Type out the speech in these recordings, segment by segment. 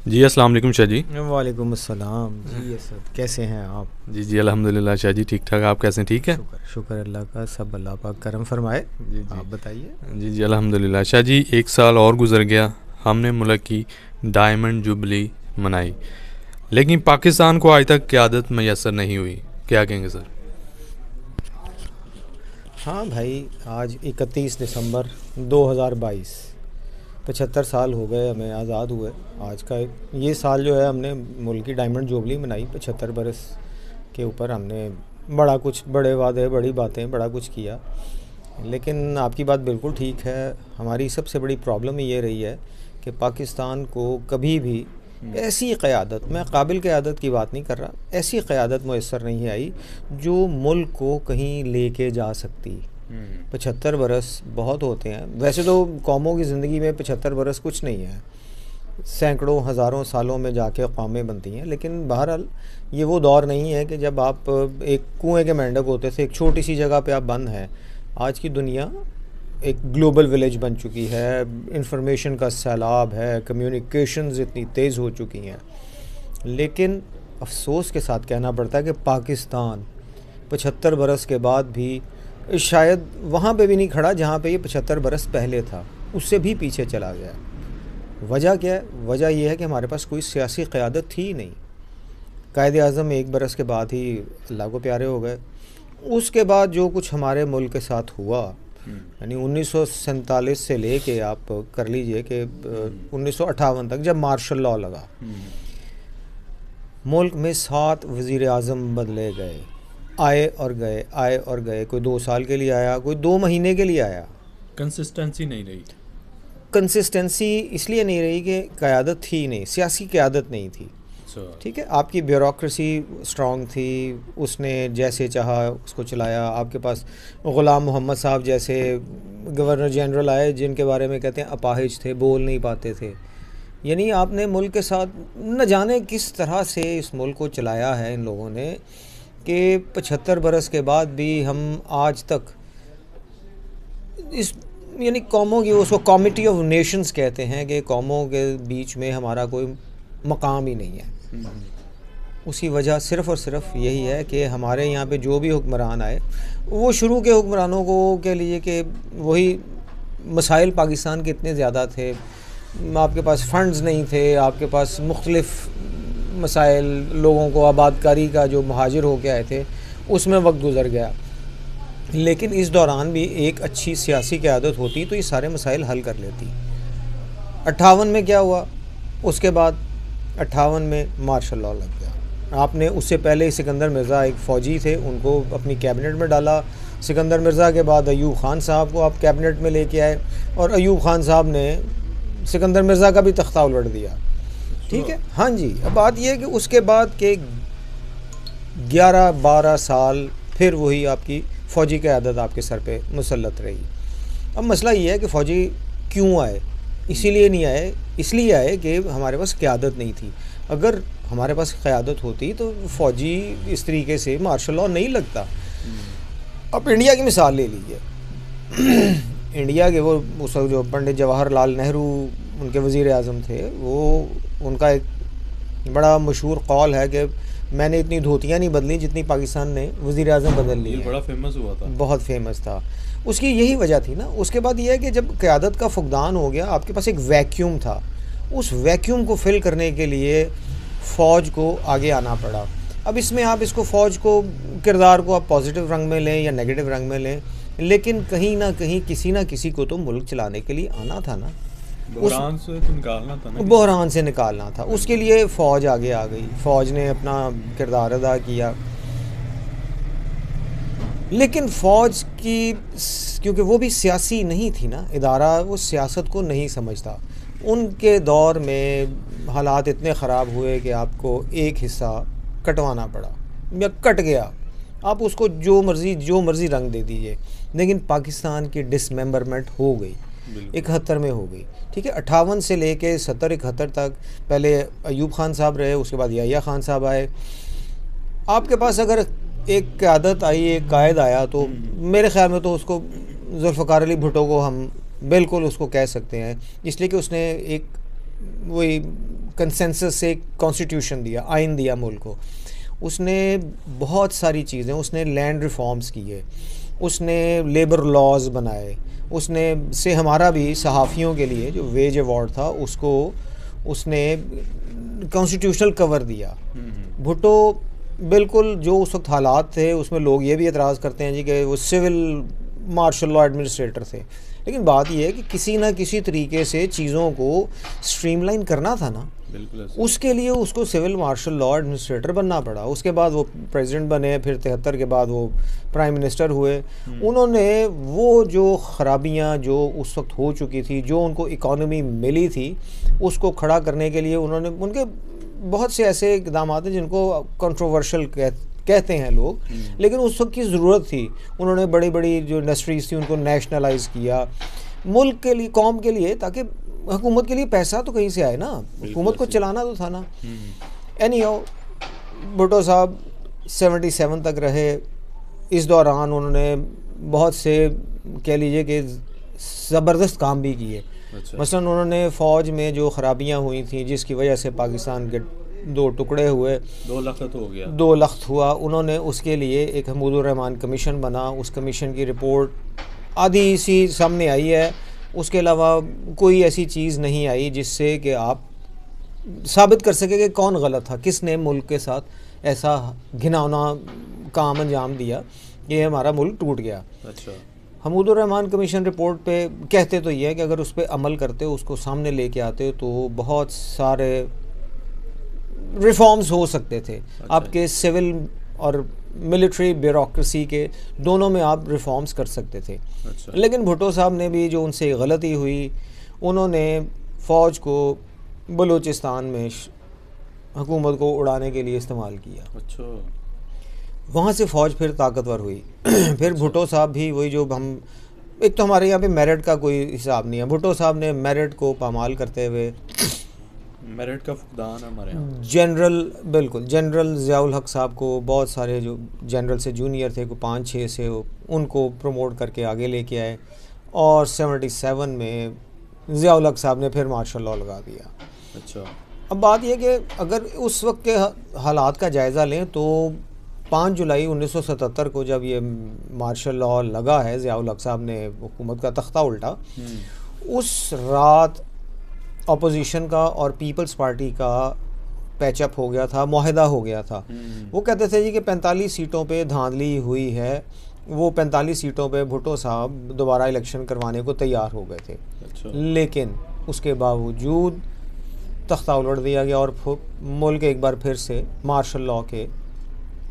जी अस्सलाम वालेकुम शाह जी। वालेकुम अस्सलाम जी। ये सब कैसे हैं आप? जी जी अल्हम्दुलिल्लाह शाह जी, ठीक ठाक। आप कैसे हैं? ठीक है। शुक्र शुक्र अल्लाह का, सब अल्लाह पाक करम फरमाए। जी जी आप बताइए। जी जी अल्हम्दुलिल्लाह शाह जी। एक साल और गुजर गया, हमने मुल्क की डायमंड जुबली मनाई, लेकिन पाकिस्तान को आज तक क़यादत मैसर नहीं हुई। क्या कहेंगे सर? हाँ भाई, आज 31 दिसंबर 2022, 75 साल हो गए हमें आज़ाद हुए। आज का ये साल जो है, हमने मुल्क की डायमंड जुबली मनाई। 75 बरस के ऊपर हमने बड़ा कुछ, बड़े वादे, बड़ी बातें, बड़ा कुछ किया। लेकिन आपकी बात बिल्कुल ठीक है। हमारी सबसे बड़ी प्रॉब्लम ये रही है कि पाकिस्तान को कभी भी ऐसी क़यादत, मैं काबिल क़यादत की बात नहीं कर रहा, ऐसी क़यादत मैसर नहीं आई जो मुल्क को कहीं लेके जा सकती। 75 बरस बहुत होते हैं। वैसे तो कौमों की ज़िंदगी में 75 बरस कुछ नहीं है, सैकड़ों हज़ारों सालों में जाके कौमें बनती हैं। लेकिन बहरहाल ये वो दौर नहीं है कि जब आप एक कुएं के मेंढक होते थे, एक छोटी सी जगह पे आप बंद हैं। आज की दुनिया एक ग्लोबल विलेज बन चुकी है, इंफॉर्मेशन का सैलाब है, कम्युनिकेशंस इतनी तेज़ हो चुकी हैं। लेकिन अफसोस के साथ कहना पड़ता है कि पाकिस्तान 75 बरस के बाद भी शायद वहाँ पे भी नहीं खड़ा जहाँ पे ये 75 बरस पहले था, उससे भी पीछे चला गया। वजह क्या है? वजह यह है कि हमारे पास कोई सियासी क़यादत थी ही नहीं। कायदे आज़म एक बरस के बाद ही अल्लाह को प्यारे हो गए। उसके बाद जो कुछ हमारे मुल्क के साथ हुआ, यानी 1947 से लेके आप कर लीजिए कि 1958 तक, जब मार्शल लॉ लगा, मुल्क में 7 वज़ीर आज़म बदले गए, आए और गए, आए और गए। कोई 2 साल के लिए आया, कोई 2 महीने के लिए आया। कंसिस्टेंसी नहीं रही। कंसिस्टेंसी इसलिए नहीं रही कि क़यादत थी नहीं, सियासी क़यादत नहीं थी। ठीक है, आपकी ब्यूरोक्रेसी स्ट्रॉन्ग थी, उसने जैसे चाहा उसको चलाया। आपके पास ग़ुलाम मोहम्मद साहब जैसे गवर्नर जनरल आए, जिनके बारे में कहते हैं अपाहिज थे, बोल नहीं पाते थे। यानी आपने मुल्क के साथ न जाने किस तरह से इस मुल्क को चलाया है इन लोगों ने, कि 75 बरस के बाद भी हम आज तक इस, यानी कौमों की, उसको कमिटी ऑफ नेशंस कहते हैं, कि कौमों के बीच में हमारा कोई मकाम ही नहीं है। उसकी वजह सिर्फ़ और सिर्फ यही है कि हमारे यहाँ पे जो भी हुक्मरान आए, वो शुरू के हुक्मरानों को कह लीजिए कि वही मसाइल पाकिस्तान के इतने ज़्यादा थे, आपके पास फ़ंड्स नहीं थे, आपके पास मुख्तलिफ़ मसाइल, लोगों को आबादकारी का जो महाजिर होके आए थे, उसमें वक्त गुज़र गया। लेकिन इस दौरान भी एक अच्छी सियासी क़यादत होती तो ये सारे मसाइल हल कर लेती। 58 में क्या हुआ? उसके बाद 58 में मार्शल लॉ लग गया। आपने उससे पहले सिकंदर मिर्ज़ा एक फ़ौजी थे, उनको अपनी कैबिनेट में डाला। सिकंदर मिर्ज़ा के बाद अयूब ख़ान साहब को आप कैबिनेट में लेके आए, और अयूब ख़ान साहब ने सिकंदर मिर्ज़ा का भी तख्ता उलट दिया। ठीक है, हाँ जी। अब बात यह है कि उसके बाद के 11-12 साल फिर वही आपकी फ़ौजी क़यादत आपके सर पे मुसल्लत रही। अब मसला ये है कि फ़ौजी क्यों आए? इसीलिए नहीं आए, इसलिए आए कि हमारे पास क़यादत नहीं थी। अगर हमारे पास क़यादत होती तो फ़ौजी इस तरीके से मार्शल लॉ नहीं लगता। अब इंडिया की मिसाल ले लीजिए। इंडिया के वो उस जो पंडित जवाहरलाल नेहरू उनके वज़ीर आज़म थे, वो उनका एक बड़ा मशहूर कौल है कि मैंने इतनी धोतियाँ नहीं बदली जितनी पाकिस्तान ने वज़ीर आज़म बदल ली। बड़ा फेमस हुआ था, बहुत फेमस था। उसकी यही वजह थी ना। उसके बाद ये है कि जब क़यादत का फुकदान हो गया, आपके पास एक वैक्यूम था। उस वैक्यूम को फिल करने के लिए फ़ौज को आगे आना पड़ा। अब इसमें आप इसको फ़ौज को, किरदार को आप पॉजिटिव रंग में लें या नेगेटिव रंग में लें, लेकिन कहीं ना कहीं किसी ना किसी को तो मुल्क चलाने के लिए आना था ना, बहरान से तो निकालना था ना, बहरान से निकालना था। उसके लिए फ़ौज आगे आ गई, फ़ौज ने अपना किरदार अदा किया। लेकिन फ़ौज की, क्योंकि वो भी सियासी नहीं थी ना इदारा, वो सियासत को नहीं समझता। उनके दौर में हालात इतने ख़राब हुए कि आपको एक हिस्सा कटवाना पड़ा या कट गया, आप उसको जो मर्ज़ी रंग दे दीजिए। लेकिन पाकिस्तान की डिसमेंबरमेंट हो गई, 71 में हो गई। ठीक है, 58 से लेके 70-71 तक पहले अयूब ख़ान साहब रहे, उसके बाद याहिया ख़ान साहब आए। आपके पास अगर एक क़यादत आई, एक कायद आया, तो मेरे ख़्याल में तो उसको ज़ुल्फ़िकार अली भुट्टो को हम बिल्कुल उसको कह सकते हैं, इसलिए कि उसने एक वही कंसेंसस से कॉन्स्टिट्यूशन दिया, आइन दिया मुल्क को। उसने बहुत सारी चीज़ें, उसने लैंड रिफॉर्म्स किए, उसने लेबर लॉज बनाए, उसने से हमारा भी सहाफ़ियों के लिए जो वेज अवार्ड था उसको उसने कॉन्स्टिट्यूशनल कवर दिया। भुट्टो बिल्कुल जो उस वक्त हालात थे उसमें लोग ये भी एतराज़ करते हैं जी कि वो सिविल मार्शल लॉ एडमिनिस्ट्रेटर थे, लेकिन बात यह है कि किसी ना किसी तरीके से चीज़ों को स्ट्रीमलाइन करना था ना, उसके लिए उसको सिविल मार्शल लॉ एडमिनिस्ट्रेटर बनना पड़ा। उसके बाद वो प्रेसिडेंट बने, फिर 73 के बाद वो प्राइम मिनिस्टर हुए। उन्होंने वो जो खराबियां जो उस वक्त हो चुकी थी, जो उनको इकॉनमी मिली थी, उसको खड़ा करने के लिए उन्होंने, उनके बहुत से ऐसे इकदाम हैं जिनको कंट्रोवर्शियल कहते हैं लोग, लेकिन उस वक्त की ज़रूरत थी। उन्होंने बड़ी बड़ी जो इंडस्ट्रीज़ थी उनको नेशनलाइज किया मुल्क के लिए, कौम के लिए, ताकि हुकूमत के लिए पैसा तो कहीं से आए ना, हुकूमत को चलाना तो था ना। एनी हाउ, भुट्टो साहब 77 तक रहे। इस दौरान उन्होंने बहुत से कह लीजिए कि ज़बरदस्त काम भी किए। मसलन उन्होंने फ़ौज में जो ख़राबियाँ हुई थी जिसकी वजह से पाकिस्तान के 2 टुकड़े हुए, 2 लख्त हो गया, 2 लख्त हुआ, उन्होंने उसके लिए एक हमीदुर रहमान कमीशन बना। उस कमीशन की रिपोर्ट आधी सी सामने आई है, उसके अलावा कोई ऐसी चीज़ नहीं आई जिससे कि आप साबित कर सके कि कौन गलत था, किसने मुल्क के साथ ऐसा घिनौना काम अंजाम दिया कि हमारा मुल्क टूट गया। अच्छा। हमीदुर रहमान कमीशन रिपोर्ट पे कहते तो ये है कि अगर उस पर अमल करते, उसको सामने लेके आते तो बहुत सारे रिफॉर्म्स हो सकते थे। अच्छा। आपके सिविल और मिलिट्री ब्यूरोक्रेसी के दोनों में आप रिफॉर्म्स कर सकते थे। अच्छा। लेकिन भुट्टो साहब ने भी, जो उनसे गलती हुई, उन्होंने फ़ौज को बलूचिस्तान में हुकूमत को उड़ाने के लिए इस्तेमाल किया। अच्छा। वहाँ से फ़ौज फिर ताकतवर हुई। फिर भुट्टो साहब भी वही, जो हम, एक तो हमारे यहाँ पे मेरिट का कोई हिसाब नहीं है, भुट्टो साहब ने मेरिट को पामाल करते हुए, मेरिट का फुकदान है हमारे यहाँ। जनरल, बिल्कुल जनरल ज़ियाउल हक साहब को, बहुत सारे जो जनरल से जूनियर थे, को 5-6 से उनको प्रमोट करके आगे लेके आए, और 77 में ज़ियाउल हक साहब ने फिर मार्शल लॉ लगा दिया। अच्छा। अब बात यह कि अगर उस वक्त के हालात का जायज़ा लें तो 5 जुलाई 1977 को जब ये मार्शल लॉ लगा है, ज़ियाउल हक साहब ने हुकूमत का तख्ता उल्टा, उस रात अपोजिशन का और पीपल्स पार्टी का पैचअप हो गया था, मुआहदा हो गया था। वो कहते थे जी कि 45 सीटों पे धांधली हुई है, वो 45 सीटों पे भुट्टो साहब दोबारा इलेक्शन करवाने को तैयार हो गए थे। अच्छा। लेकिन उसके बावजूद तख्ता उलट दिया गया और मुल्क एक बार फिर से मार्शल लॉ के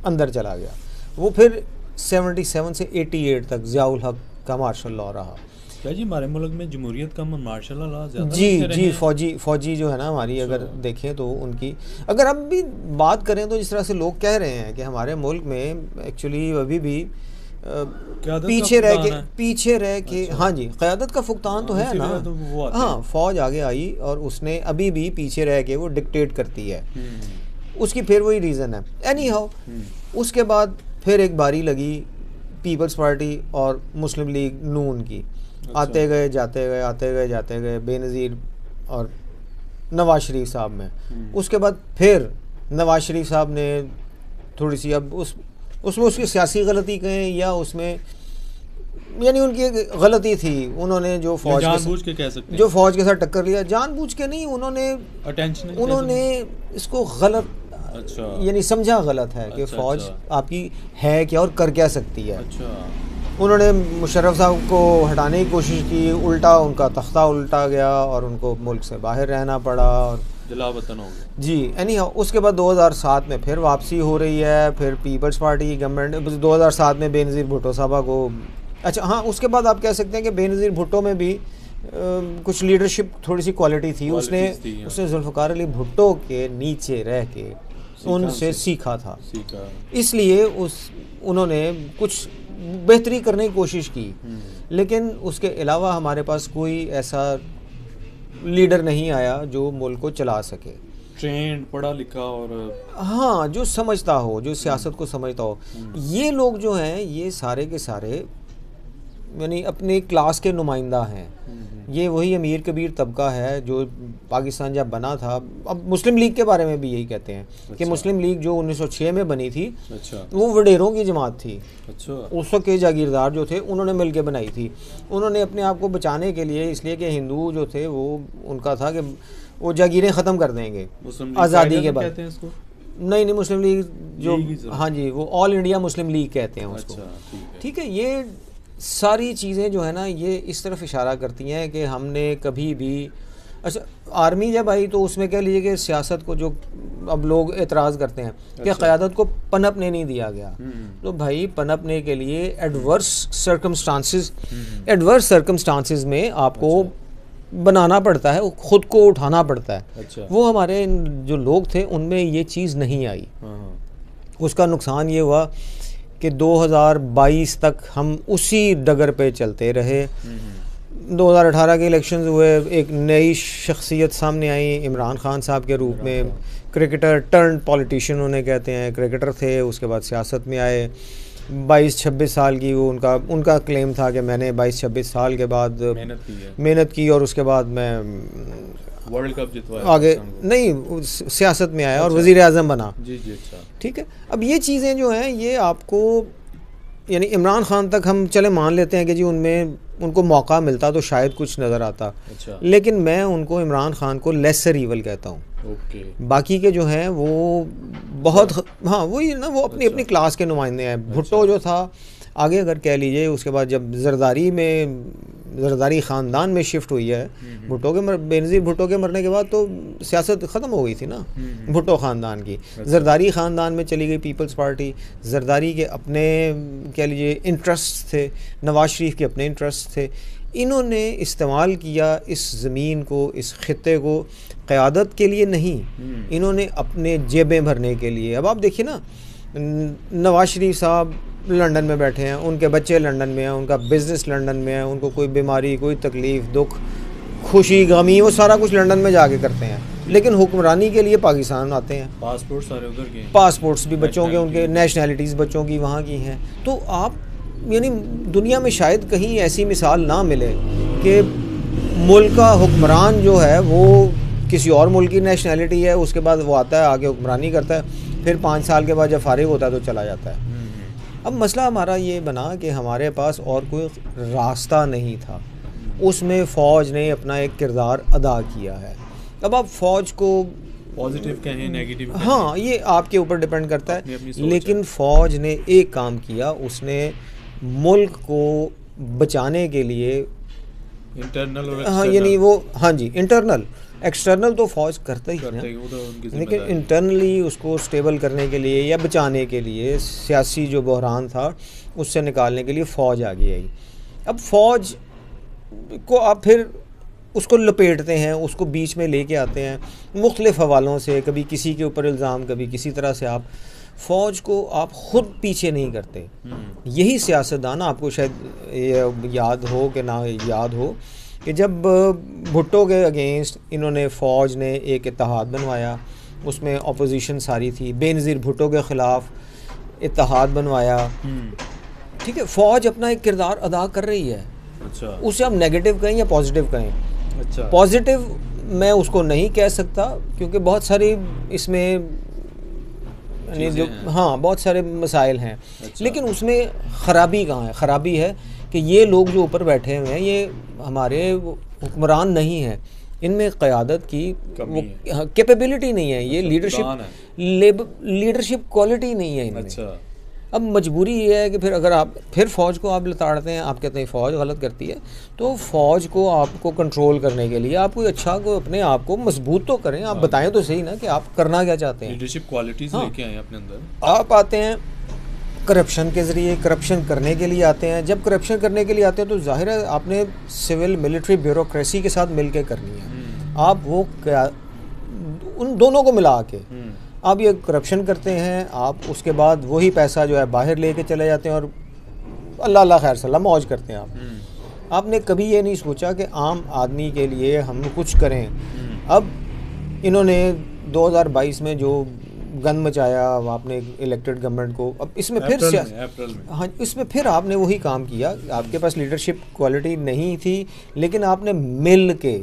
अंदर चला गया। वो फिर 77 से 88 तक ज़ियाउल हक का मार्शल लॉ रहा। क्या जी हमारे मुल्क में जमहूरियत का मार्शल लॉ ज़्यादा जी फ़ौजी जो है ना हमारी, अगर देखें तो उनकी, अगर अब भी बात करें तो जिस तरह से लोग कह रहे हैं कि हमारे मुल्क में एक्चुअली अभी भी पीछे रह के हाँ जी, क़यादत का फुकदान तो है ना। हाँ, फ़ौज आगे आई और उसने अभी भी पीछे रह के वो डिक्टेट करती है। उसकी फिर वही रीज़न है। एनी हाउ, उसके बाद फिर एक बारी लगी पीपल्स पार्टी और मुस्लिम लीग नून की। अच्छा। आते गए जाते गए बेनज़ीर और नवाज शरीफ साहब में। उसके बाद फिर नवाज शरीफ साहब ने थोड़ी सी, अब उसमें उसकी सियासी गलती कहें या उसमें, यानी उनकी एक गलती थी, उन्होंने जो फ़ौज के साथ टक्कर लिया, जानबूझ के नहीं, उन्होंने इसको गलत, अच्छा, यानी समझा गलत है कि फ़ौज आपकी है क्या और कर क्या सकती है। अच्छा। उन्होंने मुशर्रफ साहब को हटाने की कोशिश की, उल्टा उनका तख्ता उल्टा गया और उनको मुल्क से बाहर रहना पड़ा और जलावतन हो गया। जी। एनी हाउ, उसके बाद 2007 में फिर वापसी हो रही है, फिर पीपल्स पार्टी की गवर्नमेंट 2007 में बेनज़ीर भुट्टो साहबा को, अच्छा हाँ, उसके बाद आप कह सकते हैं कि बेनज़ीर भुट्टो में भी कुछ लीडरशिप थोड़ी सी क्वालिटी थी। उसने जुल्फ़िकार अली भुट्टो के नीचे रह के उनसे सीखा था, इसलिए उन्होंने कुछ बेहतरी करने की कोशिश की। लेकिन उसके अलावा हमारे पास कोई ऐसा लीडर नहीं आया जो मुल्क को चला सके, ट्रेंड, पढ़ा लिखा और हाँ, जो समझता हो, जो सियासत को समझता हो। ये लोग जो हैं, ये सारे के सारे यानी अपनी क्लास के नुमाइंदा हैं। ये वही अमीर कबीर तबका है जो पाकिस्तान जब बना था, अब मुस्लिम लीग के बारे में भी यही कहते हैं कि मुस्लिम लीग जो 1906 में बनी थी, वो वडेरों की जमात थी। उस वक्त के जागीरदार जो थे उन्होंने मिलकर बनाई थी। उन्होंने अपने आप को बचाने के लिए, इसलिए कि हिंदू जो थे वो उनका था कि वो जागीरें ख़त्म कर देंगे आज़ादी के बाद। नहीं, मुस्लिम लीग जो, हाँ जी, वो ऑल इंडिया मुस्लिम लीग कहते हैं उसको। ठीक है, ये सारी चीज़ें जो है ना, ये इस तरफ इशारा करती हैं कि हमने कभी भी, अच्छा आर्मी जब आई तो उसमें कह लीजिए कि सियासत को जो अब लोग एतराज़ करते हैं कि क़यादत को पनपने नहीं दिया गया, तो भाई पनपने के लिए एडवर्स सर्कमस्टांसिस में आपको बनाना पड़ता है, खुद को उठाना पड़ता है। वो हमारे जो लोग थे उनमें ये चीज़ नहीं आई। उसका नुकसान ये हुआ कि 2022 तक हम उसी डगर पे चलते रहे। 2018 के इलेक्शंस हुए, एक नई शख्सियत सामने आई इमरान खान साहब के रूप में, क्रिकेटर टर्न पॉलिटिशियन उन्हें कहते हैं। क्रिकेटर थे, उसके बाद सियासत में आए। 22-26 साल की वो उनका क्लेम था कि मैंने 22-26 साल के बाद मेहनत की और उसके बाद मैं वर्ल्ड कप जितवाया, आगे नहीं सियासत में आया और वज़ीर आज़म बना। अच्छा। ठीक है, अब ये चीज़ें जो हैं ये आपको, यानी इमरान खान तक हम चले मान लेते हैं कि जी उनको मौका मिलता तो शायद कुछ नज़र आता। अच्छा। लेकिन मैं उनको, इमरान खान को लेसर ईवल कहता हूँ। बाकी के जो हैं वो बहुत, हाँ वही ना, वो अपनी क्लास के नुमाइंदे हैं। भुट्टो जो था आगे अगर कह लीजिए, उसके बाद जब ज़रदारी ख़ानदान में शिफ्ट हुई है, बेनज़ीर भुट्टो के मरने के बाद तो सियासत ख़त्म हो गई थी ना भुट्टो ख़ानदान की। ज़रदारी ख़ानदान में चली गई पीपल्स पार्टी। ज़रदारी के अपने कह लीजिए इंटरेस्ट थे, नवाज़ शरीफ के अपने इंटरेस्ट थे। इन्होंने इस्तेमाल किया इस ज़मीन को, इस ख़ित्ते को क़यादत के लिए नहीं, इन्होंने अपने जेबें भरने के लिए। अब आप देखिए ना, नवाज़ शरीफ साहब लंदन में बैठे हैं, उनके बच्चे लंदन में हैं, उनका बिज़नेस लंदन में है, उनको कोई बीमारी, कोई तकलीफ़, दुख, खुशी, गमी, वो सारा कुछ लंदन में जाके करते हैं। लेकिन हुक्मरानी के लिए पाकिस्तान आते हैं। पासपोर्ट सारे उधर के, पासपोर्ट्स भी बच्चों के, उनके नेशनैलिटीज़ बच्चों की वहाँ की हैं। तो आप यानी दुनिया में शायद कहीं ऐसी मिसाल ना मिले कि मुल्क का हुक्मरान जो है वो किसी और मुल्क की नेशनैलिटी है, उसके बाद वो आता है आगे हुक्मरानी करता है, फिर 5 साल के बाद जब फारिग होता है तो चला जाता है। अब मसला हमारा ये बना कि हमारे पास और कोई रास्ता नहीं था, उसमें फ़ौज ने अपना एक किरदार अदा किया है। अब आप फ़ौज को पॉजिटिव कहें, नेगेटिव कहें, हाँ ये आपके ऊपर डिपेंड करता है। लेकिन फ़ौज ने एक काम किया, उसने मुल्क को बचाने के लिए इंटरनल और हाँ, यानी वो, हाँ जी, इंटरनल, एक्सटर्नल तो फ़ौज करता ही है, लेकिन इंटरनली उसको स्टेबल करने के लिए या बचाने के लिए, सियासी जो बहरान था उससे निकालने के लिए फ़ौज आगे आई। अब फ़ौज को आप फिर उसको लपेटते हैं, उसको बीच में लेके आते हैं मुख्तलिफ़ हवालों से, कभी किसी के ऊपर इल्ज़ाम, कभी किसी तरह से। आप फ़ौज को आप ख़ुद पीछे नहीं करते। यही सियासतदान, आपको शायद याद हो कि ना याद हो, कि जब भुट्टो के अगेंस्ट इन्होंने फ़ौज ने एक इत्तेहाद बनवाया, उसमें अपोजिशन सारी थी, बेनज़ीर भुट्टो के ख़िलाफ़ इत्तेहाद बनवाया। ठीक है, फ़ौज अपना एक किरदार अदा कर रही है। अच्छा। उसे आप नेगेटिव कहें या पॉजिटिव कहें। अच्छा। पॉजिटिव मैं उसको नहीं कह सकता क्योंकि बहुत सारी इसमें जो, हाँ बहुत सारे मसाइल हैं। अच्छा। लेकिन उसमें ख़राबी कहाँ है? ख़राबी है कि ये लोग जो ऊपर बैठे हुए हैं ये हमारे हुक्मरान नहीं हैं, इनमें क़यादत की वो कैपेबिलिटी नहीं है, ये लीडरशिप क्वालिटी नहीं है इनमें। अच्छा। अब मजबूरी ये है कि फिर अगर आप फिर फ़ौज को आप लताड़ते हैं, आप कहते हैं फ़ौज गलत करती है, तो फ़ौज को आपको कंट्रोल करने के लिए आप कोई अच्छा को अपने आप को मजबूत तो करें, आप बताएं तो सही ना कि आप करना क्या चाहते हैं। लीडरशिप क्वालिटीज़ लेके आए अपने अंदर। आप आते हैं करप्शन के ज़रिए, करप्शन करने के लिए आते हैं। जब करप्शन करने के लिए आते हैं तो जाहिर है आपने सिविल मिलिट्री ब्यूरोक्रेसी के साथ मिल के करनी है। आप वो उन दोनों को मिला के आप ये करप्शन करते हैं, आप उसके बाद वही पैसा जो है बाहर लेके चले जाते हैं और अल्लाह अल्लाह खैर सलाह मौज करते हैं आप। आपने कभी ये नहीं सोचा कि आम आदमी के लिए हम कुछ करें। अब इन्होंने 2022 में जो गन मचाया आपने इलेक्टेड गवर्नमेंट को। अब इसमें फिर अप्रैल में हाँ, इसमें फिर आपने वही काम किया। आपके पास लीडरशिप क्वालिटी नहीं थी, लेकिन आपने मिल के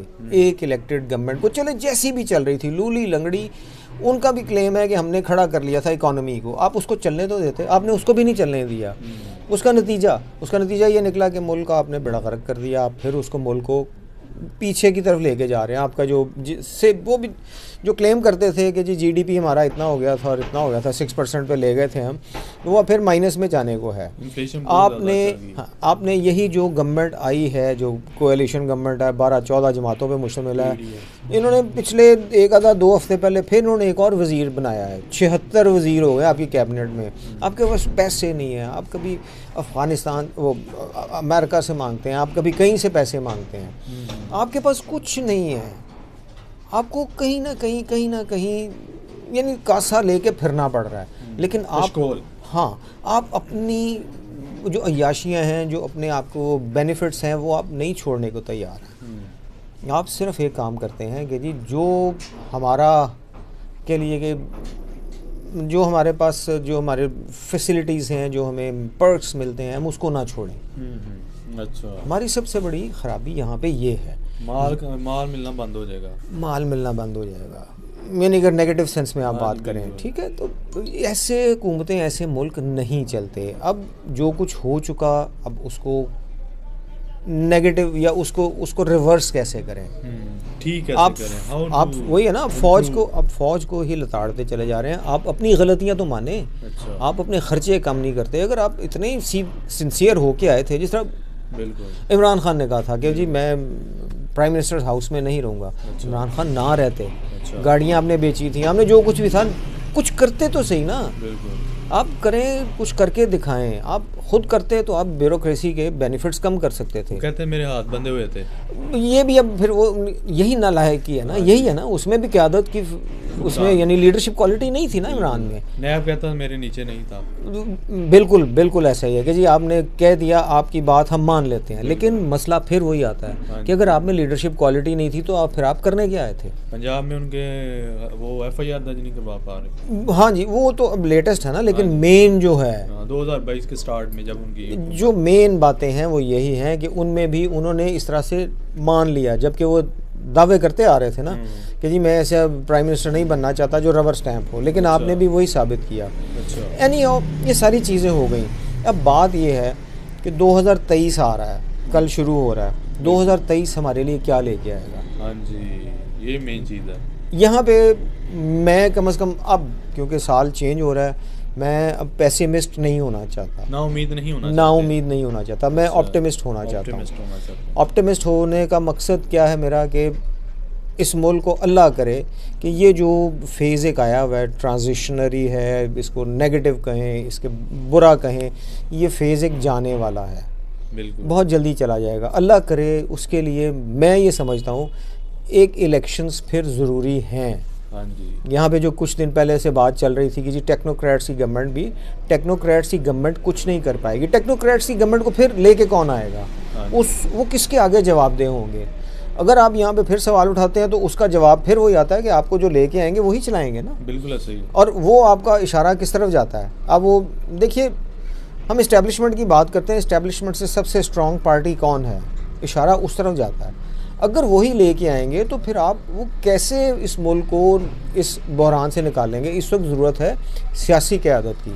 एक इलेक्टेड गवर्नमेंट को, चले जैसी भी चल रही थी, लूली लंगड़ी, उनका भी क्लेम है कि हमने खड़ा कर लिया था इकोनॉमी को, आप उसको चलने तो देते, आपने उसको भी नहीं चलने दिया। उसका नतीजा ये निकला कि मुल्क का आपने बेड़ा गर्क कर दिया। आप फिर उसको मुल्क को पीछे की तरफ लेके जा रहे हैं। आपका जो जिससे वो भी जो क्लेम करते थे कि जी जीडीपी हमारा इतना हो गया था और इतना हो गया था, 6% पे ले गए थे हम, तो वो फिर माइनस में जाने को है। आपने यही जो गवर्नमेंट आई है, जो कोएलिशन गवर्नमेंट है, 12-14 जमातों पे मुश्तमिल है, इन्होंने पिछले एक आधा 2 हफ्ते पहले फिर इन्होंने एक और वज़ीर बनाया है। 76 वज़ीर हो गए आपकी कैबिनेट में। आपके पास पैसे नहीं है, आप कभी अफ़गानिस्तान वो अमेरिका से मांगते हैं, आप कभी कहीं से पैसे मांगते हैं, आपके पास कुछ नहीं है। आपको कहीं ना कहीं यानी कासा लेके फिरना पड़ रहा है। लेकिन आप आप अपनी जो अय्याशियाँ हैं, जो अपने आप को बेनिफिट्स हैं, वो आप नहीं छोड़ने को तैयार हैं। आप सिर्फ एक काम करते हैं कि जी जो हमारा के लिए कि जो हमारे पास जो हमारे फैसिलिटीज़ हैं, जो हमें पर्क्स मिलते हैं, हम उसको ना छोड़ें। अच्छा, हमारी सबसे बड़ी ख़राबी यहाँ पे ये है। माल मिलना बंद हो जाएगा। यानी अगर नेगेटिव सेंस में आप बात करें, ठीक है, तो ऐसे हुकूमतें, ऐसे मुल्क नहीं चलते। अब जो कुछ हो चुका, अब उसको नेगेटिव या उसको रिवर्स कैसे करें, ठीक है, आप वही है ना, फौज को ही लताड़ते चले जा रहे हैं। आप अपनी गलतियां तो माने। अच्छा। आप अपने खर्चे कम नहीं करते। अगर आप इतने सिंसियर होके आए थे, जिस तरह बिल्कुल इमरान खान ने कहा था कि जी मैं प्राइम मिनिस्टर हाउस में नहीं रहूँगा। अच्छा। इमरान खान ना रहते। अच्छा। गाड़ियाँ आपने बेची थी, आपने जो कुछ भी था, कुछ करते तो सही ना। बिल्कुल। आप करें, कुछ करके दिखाएं। आप खुद करते तो आप ब्यूरोक्रेसी के बेनिफिट्स कम कर सकते थे। कहते मेरे हाथ बंधे हुए थे। ये भी अब फिर वो यही नालायकी है ना, यही है ना। उसमें भी क़यादत की, उसमें यानी लीडरशिप क्वालिटी नहीं थी ना इमरान में। नैब कहता मेरे नीचे नहीं था। बिल्कुल ऐसा ही है कि जी आपने कह दिया, आपकी बात हम मान लेते हैं, लेकिन मसला फिर वही आता है कि अगर आप में लीडरशिप क्वालिटी नहीं थी तो आप करने क्या आए थे। पंजाब में उनके वो FIR दर्ज नहीं करवा पा रहे। हाँ जी, वो तो अब लेटेस्ट है ना, लेकिन मेन जो है 2022 के स्टार्ट में जब उनकी जो मेन बातें हैं वो यही हैं कि उनमें भी उन्होंने इस तरह से मान लिया, जबकि वो दावे करते आ रहे थे ना कि जी मैं ऐसे प्राइम मिनिस्टर नहीं बनना चाहता जो रबर स्टैंप हो, लेकिन अच्छा। आपने भी वही साबित किया। अच्छा। एनी ये सारी चीज़ें हो गई। अब बात ये है कि 2023 आ रहा है, कल शुरू हो रहा है। 2023 हमारे लिए क्या लेके आएगा? हाँ जी, ये मेन चीज़ है। यहाँ पे मैं कम से कम अब, क्योंकि साल चेंज हो रहा है, मैं अब पेसिमिस्ट नहीं होना चाहता, ना उम्मीद नहीं होना चाहता, मैं ऑप्टिमिस्ट होना चाहता हूँ। ऑप्टिमिस्ट होने का मकसद क्या है मेरा कि इस मुल्क को अल्लाह करे कि ये जो फेज़ एक आया हुआ है, ट्रांजिशनरी है, इसको नेगेटिव कहें, इसके बुरा कहें, ये फेज़ एक जाने वाला है, बिल्कुल बहुत जल्दी चला जाएगा। अल्लाह करे उसके लिए मैं ये समझता हूँ एक इलेक्शंस फिर ज़रूरी हैं। हाँ जी। यहाँ पे जो कुछ दिन पहले से बात चल रही थी कि जी टेक्नोक्रेट्स की गवर्नमेंट कुछ नहीं कर पाएगी। टेक्नोक्रेट्स की गवर्नमेंट को फिर लेके कौन आएगा? वो किसके आगे जवाबदेह होंगे? अगर आप यहाँ पे फिर सवाल उठाते हैं तो उसका जवाब फिर वही आता है कि आपको जो लेके आएंगे वही चलाएंगे ना। बिल्कुल सही। और वो आपका इशारा किस तरफ जाता है? अब वो देखिए, हम इस्टेब्लिशमेंट की बात करते हैं, इस्टेब्लिशमेंट से सबसे स्ट्रॉन्ग पार्टी कौन है? इशारा उस तरफ जाता है। अगर वही लेके आएंगे तो फिर आप वो कैसे इस मुल्क को इस बहरान से निकालेंगे? इस वक्त ज़रूरत है सियासी क़यादत की,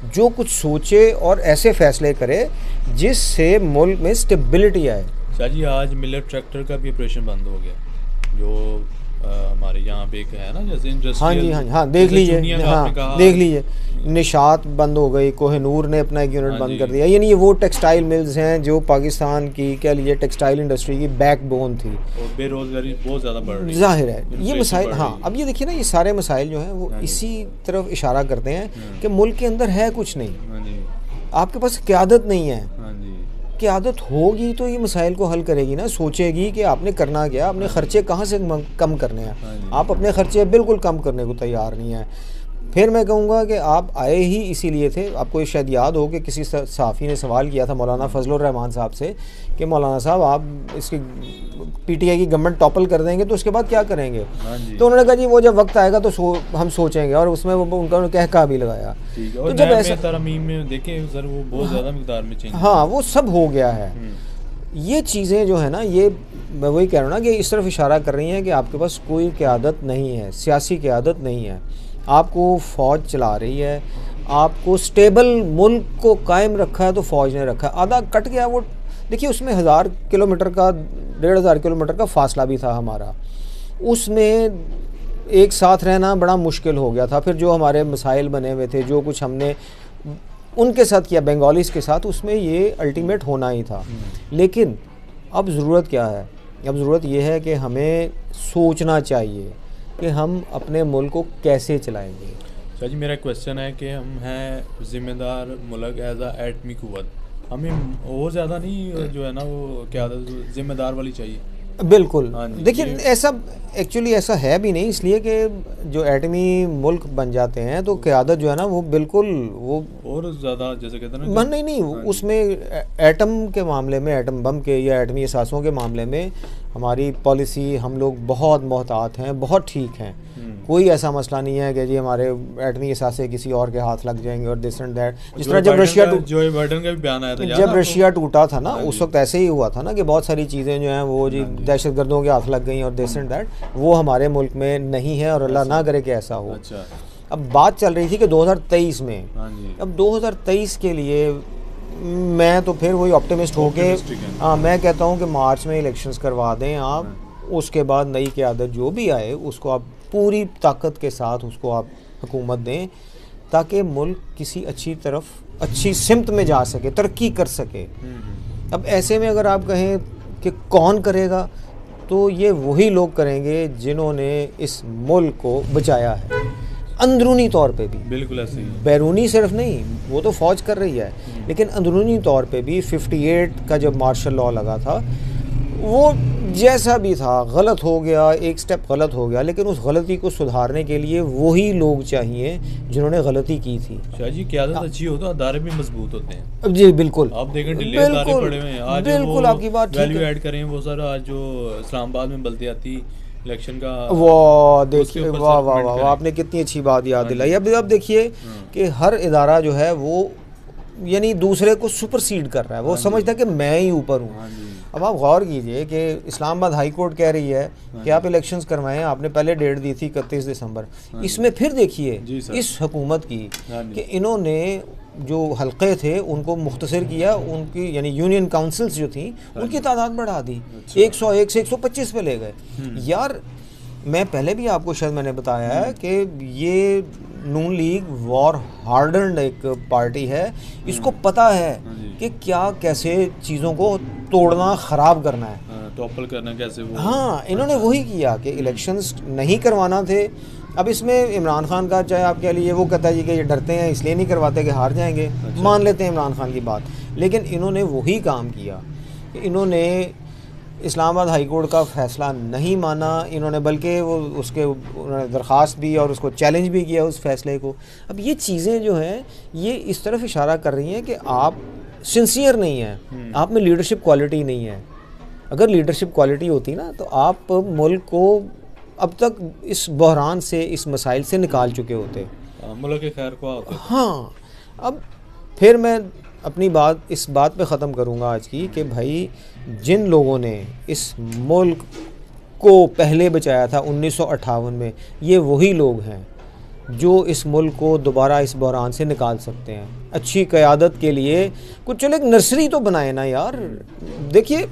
जो कुछ सोचे और ऐसे फ़ैसले करे जिससे मुल्क में स्टेबिलिटी आए। शाह जी, आज मिलर ट्रैक्टर का भी ऑपरेशन बंद हो गया, जो हमारे यहाँ पे एक है ना, जैसे इंडस्ट्रियल। हाँ, देख लीजिए, निशात बंद हो गई, कोहिनूर ने अपना एक यूनिट बंद कर दिया। यानी ये वो टेक्सटाइल मिल्स हैं जो पाकिस्तान की, कह लीजिए, टेक्सटाइल इंडस्ट्री की बैकबोन थी। और बेरोजगारी बहुत ज़्यादा बढ़ रही है, जाहिर है ये मसाइल। हाँ, अब ये देखिए ना, ये सारे मसाइल जो हैं वो इसी तरफ इशारा करते हैं कि मुल्क के अंदर है कुछ नहीं, आपके पास क़यादत नहीं है। क़यादत होगी तो ये मसाइल को हल करेगी ना, सोचेगी कि आपने करना क्या, आपने ख़र्चे कहाँ से कम करने हैं। आप अपने ख़र्चे बिल्कुल कम करने को तैयार नहीं है। फिर मैं कहूँगा कि आप आए ही इसीलिए थे। आपको शायद याद हो कि किसी सहाफ़ी ने सवाल किया था मौलाना फजलुर रहमान साहब से कि मौलाना साहब आप इसकी पीटीआई की गवर्नमेंट टॉपल कर देंगे तो उसके बाद क्या करेंगे। तो उन्होंने कहा जी वो जब वक्त आएगा तो हम सोचेंगे, और उसमें उनका कहका भी लगाया। तो जब ऐसा तरमीम में देखें सर वो बहुत ज़्यादा मिक़दार में चेंज, हाँ वो सब हो गया है। ये चीज़ें जो है ना, ये मैं वही कह रहा हूँ ना कि इस तरफ इशारा कर रही हैं कि आपके पास कोई क़यादत नहीं है, सियासी क़यादत नहीं है। आपको फ़ौज चला रही है, आपको स्टेबल मुल्क को कायम रखा है तो फ़ौज ने रखा है। आधा कट गया वो, देखिए उसमें 1000 किलोमीटर का 1500 किलोमीटर का फासला भी था हमारा, उसमें एक साथ रहना बड़ा मुश्किल हो गया था। फिर जो हमारे मसाइल बने हुए थे, जो कुछ हमने उनके साथ किया, बंगालीज़ के साथ, उसमें ये अल्टीमेट होना ही था। लेकिन अब ज़रूरत क्या है? अब ज़रूरत ये है कि हमें सोचना चाहिए कि हम अपने मुल्क को कैसे चलाएंगे। शाह जी मेरा क्वेश्चन है कि हम हैं ज़िम्मेदार मुल्क एज आ एटमी कुव्वत, हमें वो ज़्यादा नहीं जो है ना वो क़यादत ज़िम्मेदार वाली चाहिए। बिल्कुल, देखिए ऐसा एक्चुअली ऐसा है भी नहीं, इसलिए कि जो एटमी मुल्क बन जाते हैं तो क़यादत जो है ना वो बिल्कुल वो और ज़्यादा जैसे कहते हैं ना नहीं उसमें एटम के मामले में, एटम बम के या एटमी असासों के मामले में हमारी पॉलिसी, हम लोग बहुत मोहतात हैं, बहुत ठीक हैं। कोई ऐसा मसला नहीं है कि जी हमारे एटमी असासे किसी और के हाथ लग जाएंगे और दिस एंड दैट। जिस तरह जब रशिया जो बाइडेन का भी बयान आया था, जब रशिया टूटा था ना उस वक्त ऐसे ही हुआ था ना कि बहुत सारी चीज़ें जो हैं वो जी दहशतगर्दों के हाथ लग गई और दिस एंड दैट, वो हमारे मुल्क में नहीं है और अल्लाह ना करे कि ऐसा हो। अब बात चल रही थी कि 2023 में, अब 2023 के लिए मैं तो फिर वही ऑप्टिमिस्ट हो के मैं कहता हूँ कि मार्च में इलेक्शंस करवा दें आप, उसके बाद नई क़यादत जो भी आए उसको आप पूरी ताकत के साथ उसको आप हुकूमत दें ताकि मुल्क किसी अच्छी तरफ, अच्छी सिमत में जा सके, तरक्की कर सके। अब ऐसे में अगर आप कहें कि कौन करेगा, तो ये वही लोग करेंगे जिन्होंने इस मुल्क को बचाया है अंदरूनी तौर पे भी। बिल्कुल ऐसे ही, बैरूनी सिर्फ नहीं, वो तो फ़ौज कर रही है, लेकिन अंदरूनी तौर पे भी 58 का जब मार्शल लॉ लगा था वो जैसा भी था गलत हो गया, एक स्टेप गलत हो गया, लेकिन उस गलती को सुधारने के लिए वही लोग चाहिए जिन्होंने गलती की थी। शाह जी क़यादत अच्छी हो तो अदारे भी मजबूत होते हैं। जी बिल्कुल, आप देखें ढीले अदारे पड़े हुए हैं आज, बिल्कुल आपकी बात ठीक है। वैल्यू ऐड करें वो सर, आज जो इस्लामाबाद में बल्दियाती इलेक्शन का, वाह देखिए, वाह वाह वाह, आपने कितनी अच्छी बात याद दिलाई। अब देखिए कि हर इदारा जो है वो यानी दूसरे को सुपरसीड कर रहा है, वो समझता है कि मैं ही ऊपर हूँ। अब आप गौर कीजिए कि इस्लामाबाद हाई कोर्ट कह रही है कि आप इलेक्शंस करवाएं, आपने पहले डेट दी थी 31 दिसंबर। इसमें फिर देखिए इस हुकूमत की कि इन्होंने जो हल्के थे उनको मुख्तसर किया, उनकी यानी यूनियन काउंसिल्स जो थी उनकी तादाद बढ़ा दी, 101 से 125 पे ले गए। यार मैं पहले भी आपको शायद मैंने बताया है कि ये नून लीग वॉर हार्डन्ड एक पार्टी है, इसको पता है कि क्या कैसे चीज़ों को तोड़ना, ख़राब करना है, टॉपल करना कैसे वो। हाँ, इन्होंने वही किया कि इलेक्शंस नहीं करवाना थे। अब इसमें इमरान खान का चाहे आप कह लीजिए, वो कहता है जी कि ये डरते हैं इसलिए नहीं करवाते कि हार जाएंगे। मान लेते हैं इमरान खान की बात, लेकिन इन्होंने वही काम किया। इन्होंने इस्लामाबाद हाई कोर्ट का फ़ैसला नहीं माना इन्होंने, बल्कि वो उसके उन्होंने दरख्वास्त दी और उसको चैलेंज भी किया उस फ़ैसले को। अब ये चीज़ें जो हैं ये इस तरफ इशारा कर रही हैं कि आप सिंसियर नहीं हैं, आप में लीडरशिप क्वालिटी नहीं है। अगर लीडरशिप क्वालिटी होती ना तो आप मुल्क को अब तक इस बहरान से, इस मसाइल से निकाल चुके होते, मुल्क के खैर को होते। हाँ, अब फिर मैं अपनी बात इस बात पे ख़त्म करूँगा आज की कि भाई जिन लोगों ने इस मुल्क को पहले बचाया था 1958 में, ये वही लोग हैं जो इस मुल्क को दोबारा इस बहरान से निकाल सकते हैं। अच्छी क़यादत के लिए कुछ चलो एक नर्सरी तो बनाए ना यार। देखिए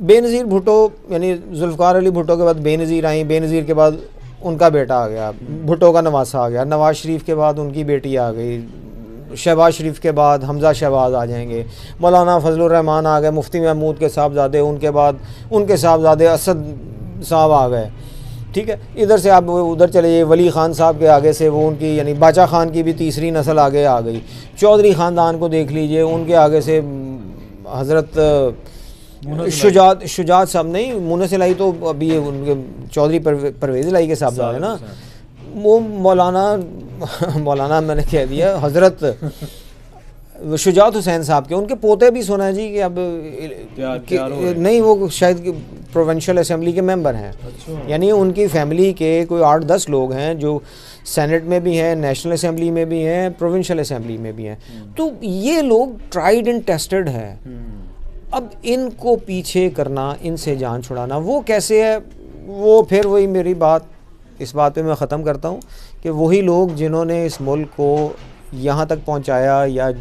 बेनज़ीर भुट्टो यानी जुल्फ़िकार अली भुट्टो के बाद बेनज़ीर आई, बेनज़ीर के बाद उनका बेटा आ गया, भुट्टो का नवासा आ गया, नवाज शरीफ के बाद उनकी बेटी आ गई, शहबाज शरीफ के बाद हमज़ा शहबाज आ जाएंगे, मौलाना फजलुर रहमान आ गए, मुफ्ती महमूद के साहबजादे, उनके बाद उनके साहबजादे असद साहब आ गए। ठीक है, इधर से आप उधर चले जाइए, वली ख़ान साहब के आगे से वो उनकी यानी बादशाह ख़ान की भी तीसरी नस्ल आगे आ गई। चौधरी ख़ानदान को देख लीजिए, उनके आगे से हज़रत शुजात साहब नहीं, मुनसिर लाई तो अभी उनके चौधरी परवेज़ लाई के साहबजादे ना, वो मौलाना मैंने कह दिया, हज़रत शुजात हुसैन साहब के उनके पोते भी सुना है जी कि अब नहीं, वो शायद प्रोविंशियल असेंबली के मेंबर हैं। अच्छा। यानी उनकी फैमिली के कोई 8-10 लोग हैं जो सेनेट में भी हैं, नेशनल असेंबली में भी हैं, प्रोविंशियल असेंबली में भी हैं। तो ये लोग ट्राइड एंड टेस्टेड हैं। अब इनको पीछे करना, इनसे जान छुड़ाना वो कैसे है? वो फिर वही मेरी बात, इस बात पे मैं ख़त्म करता हूँ कि वही लोग जिन्होंने इस मुल्क को यहाँ तक पहुँचाया या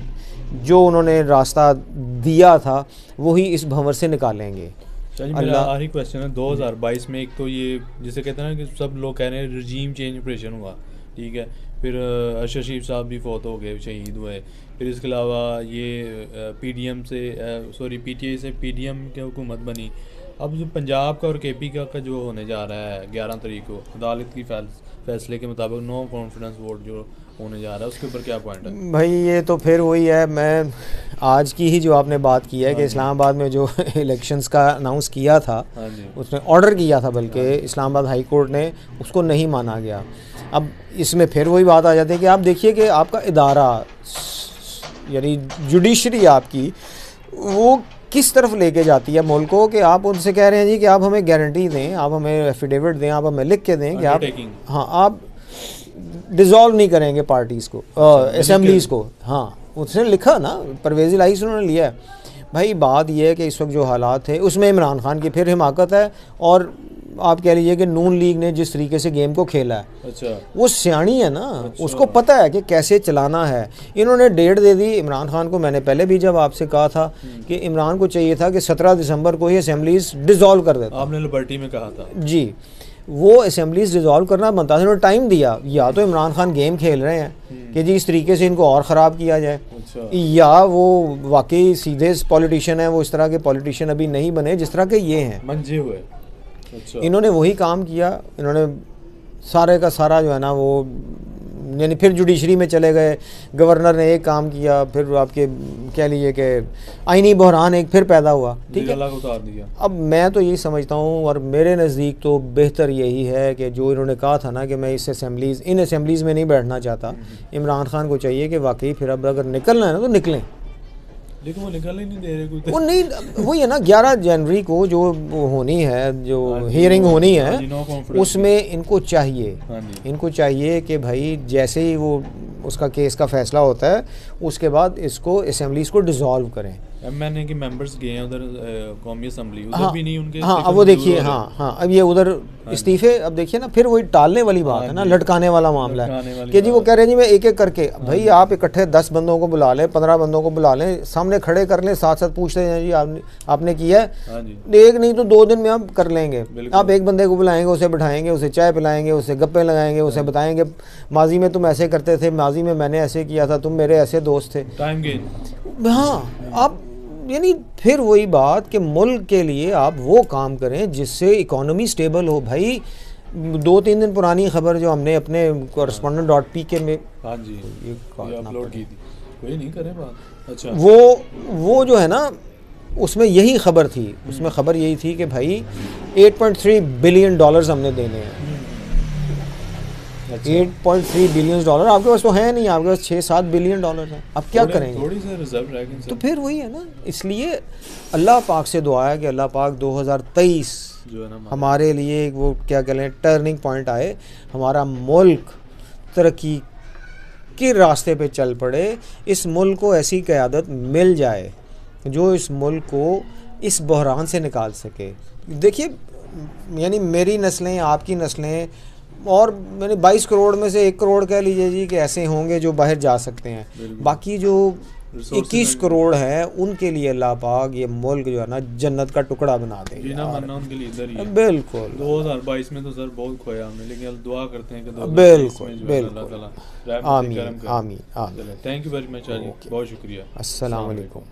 जो उन्होंने रास्ता दिया था वही इस भंवर से निकालेंगे। चलिए मेरा आखिरी क्वेश्चन है, 2022 में एक तो ये जिसे कहते हैं ना कि सब लोग कह रहे हैं रजीम चेंज ऑपरेशन हुआ, ठीक है, फिर अरशद शरीफ साहब भी फौत हो गए, शहीद हुए, फिर इसके अलावा ये पीडीएम से पीटीआई से पीडीएम की हुकूमत बनी। अब जो पंजाब का और केपी का जो होने जा रहा है 11 तारीख को अदालत की फैसले के मुताबिक नो कॉन्फिडेंस वोट जो होने जा रहा है, उसके ऊपर क्या पॉइंट है? भाई ये तो फिर वही है, मैं आज की ही जो आपने बात की है कि इस्लामाबाद में जो इलेक्शंस का अनाउंस किया था, उसने ऑर्डर किया था, बल्कि इस्लामाबाद हाई कोर्ट ने उसको नहीं माना गया। अब इसमें फिर वही बात आ जाती है कि आप देखिए कि आपका इदारा यानी जुडिशरी आपकी वो किस तरफ लेके जाती है मुल्क को, कि आप उनसे कह रहे हैं जी कि आप हमें गारंटी दें, आप हमें एफिडेविट दें, आप हमें लिख के दें कि आप आप डिज़ोल्व नहीं करेंगे पार्टीज़ को, असेंबलीज़ को। हाँ, उसने लिखा ना, परवेज़ इलाही से उन्होंने लिया है। भाई बात यह है कि इस वक्त जो हालात है उसमें इमरान खान की फिर हिमाकत है, और आप कह लीजिए कि नून लीग ने जिस तरीके से गेम को खेला है, अच्छा, वो सियाणी है ना, उसको पता है कि कैसे चलाना है। इन्होंने डेट दे दी इमरान खान को। मैंने पहले भी जब आपसे कहा था कि इमरान को चाहिए था कि 17 दिसंबर को ही असेंबलीज डिज़ोल्व कर देता। आपने लिबर्टी में कहा था जी, वो असेंबलीज डिज़ोल्व करना बनता था। उन्होंने टाइम दिया, या तो इमरान खान गेम खेल रहे हैं कि जी इस तरीके से इनको और ख़राब किया जाए, अच्छा, या वो वाकई सीधे पॉलिटिशियन है, वो इस तरह के पॉलिटिशियन अभी नहीं बने जिस तरह के ये हैं, मंजे हुए। अच्छा। इन्होंने वही काम किया। इन्होंने सारे का सारा जो है ना वो यानी फिर जुडिशरी में चले गए, गवर्नर ने एक काम किया, फिर आपके कह लीजिए कि आईनी बहरान एक फिर पैदा हुआ, ठीक है, उतार दिया। अब मैं तो यही समझता हूँ, और मेरे नज़दीक तो बेहतर यही है कि जो इन्होंने कहा था ना कि मैं इस इन असेंबलीज़ में नहीं बैठना चाहता, इमरान खान को चाहिए कि वाकई फिर अब अगर निकलना है ना तो निकलें, लेकिन वो निकल ही नहीं दे रहे कुछ। वो नहीं, वही है ना 11 जनवरी को जो होनी है, जो हियरिंग होनी है, उसमें इनको चाहिए कि भाई जैसे ही वो उसका केस का फैसला होता है उसके बाद इसको असेंबलीज को डिसॉल्व करें। एमएनए के मेंबर्स गए हैं उधर कौमी असेंबली, उधर हाँ, भी नहीं उनके। हाँ, अब वो देखिए, हाँ, अब ये उधर इस्तीफे, अब देखिए ना फिर वही टालने वाली बात है ना, लटकाने वाला मामला है कि जी वो कह रहे हैं जी मैं एक एक करके, भाई आप इकट्ठे 10 बंदों को बुला लें, 15 बंदों को बुला लें, सामने खड़े कर लें, साथ साथ पूछते हैं जी आपने किया है, एक नहीं तो 2 दिन में आप कर लेंगे। आप एक बंदे को बुलाएंगे, उसे बिठाएंगे, उसे चाय पिलाएंगे, उसे गप्पे लगाएंगे, उसे बताएंगे माजी में तुम ऐसे करते थे, माजी में मैंने ऐसे किया था, तुम मेरे ऐसे दोस्त थे, टाइम गेन। हाँ, आप यानी फिर वही बात कि मुल्क के लिए आप वो काम करें जिससे इकोनॉमी स्टेबल हो। भाई 2-3 दिन पुरानी खबर जो हमने अपने correspondent.pk में हाँ जी ये अपलोड की थी, कोई नहीं करे बात। अच्छा, वो जो है ना उसमें यही खबर थी, उसमें खबर यही थी कि भाई $8.3 बिलियन हमने देने हैं। 8.3 बिलियन डॉलर आपके पास तो है नहीं, आपके पास 6-7 बिलियन डॉलर है, अब क्या करेंगे? थोड़ी सी रिजर्व रह गई। तो फिर वही है ना, इसलिए अल्लाह पाक से दुआ है कि अल्लाह पाक 2023 जो है ना हमारे लिए वो क्या कहें टर्निंग पॉइंट आए, हमारा मुल्क तरक्की के रास्ते पे चल पड़े, इस मुल्क को ऐसी क़यादत मिल जाए जो इस मुल्क को इस बहरान से निकाल सके। देखिए यानी मेरी नस्लें, आपकी नस्लें, और मैंने 22 करोड़ में से 1 करोड़ कह लीजिए जी कि ऐसे होंगे जो बाहर जा सकते हैं, बाकी जो 21 करोड़ है उनके लिए अल्लाह पाक ये मुल्क जो है ना जन्नत का टुकड़ा बना दे। जीना मरना उनके लिए इधर ही है। बिल्कुल 2022 में तो सर बहुत खोया हमने, लेकिन दुआ करते हैं कि बिल्कुल आमीन आमीन आमीन। थैंक यू वेरी मच, बहुत शुक्रिया, अस्सलाम वालेकुम।